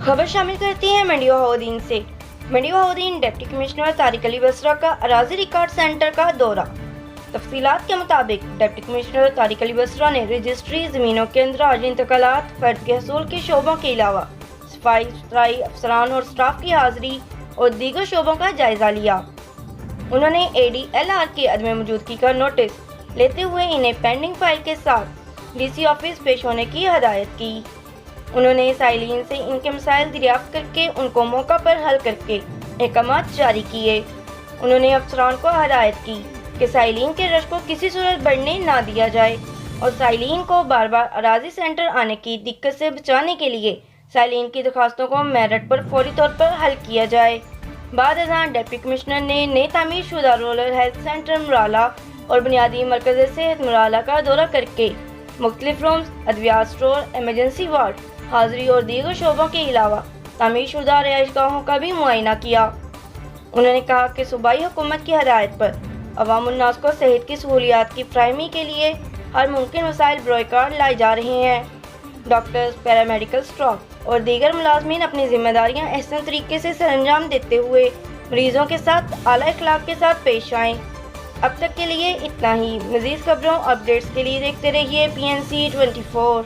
खबर शामिल करती हैं मंडी बहाउद्दीन से। मंडी बहाउद्दीन डिप्टी कमिश्नर तारिक अली बसरा का अराजी रिकॉर्ड सेंटर का दौरा। तफसीलात के मुताबिक डिप्टी कमिश्नर तारिक अली बसरा ने रजिस्ट्री ज़मीनों के अंदराज इंतकालात फर्द के हसूल के शोबों के अलावा सफाई सुथराई अफसरान और स्टाफ की हाजिरी और दीगर शोबों का जायजा लिया। उन्होंने ADLR की अदम मौजूदगी का नोटिस लेते हुए इन्हें पेंडिंग फाइल के साथ DC ऑफिस पेश होने की हदायत की। उन्होंने साइलिन से इनके मसाइल दरियाफ्त करके उनको मौका पर हल करके अहकामात जारी किए। उन्होंने अफसरान को हदायत की कि साइलिन के रश को किसी सूरत बढ़ने ना दिया जाए और साइलिन को बार बार अराजी सेंटर आने की दिक्कत से बचाने के लिए साइलिन की दरखास्तों को मेरिट पर फौरी तौर पर हल किया जाए। बाद अज़ां डिप्टी कमिश्नर ने नए तामीर शुदा रूरल हेल्थ सेंटर मुराला और बुनियादी मरकज़ सेहत मुराला का दौरा करके मुख्तलिफ रूम्स, अद्वियात स्टोर, एमरजेंसी वार्ड, हाजिरी और दीगर शोबों के अलावा तामीर शुदा रिहाइशगाहों का भी मुआयना किया। उन्होंने कहा कि सूबाई हुकूमत की हदायत पर अवाम उन्नास को सेहत की सहूलियात की फराहमी के लिए हर मुमकिन वसाइल बरोकार लाए जा रहे हैं। डॉक्टर्स, पैरामेडिकल स्टाफ और दीगर मुलाजमीन अपनी जिम्मेदारियां अहसन तरीके से सरअंजाम देते हुए मरीजों के साथ आला इखलाक के साथ पेश आएँ। अब तक के लिए इतना ही। मज़ीद खबरों अपडेट्स के लिए देखते रहिए PNC 24।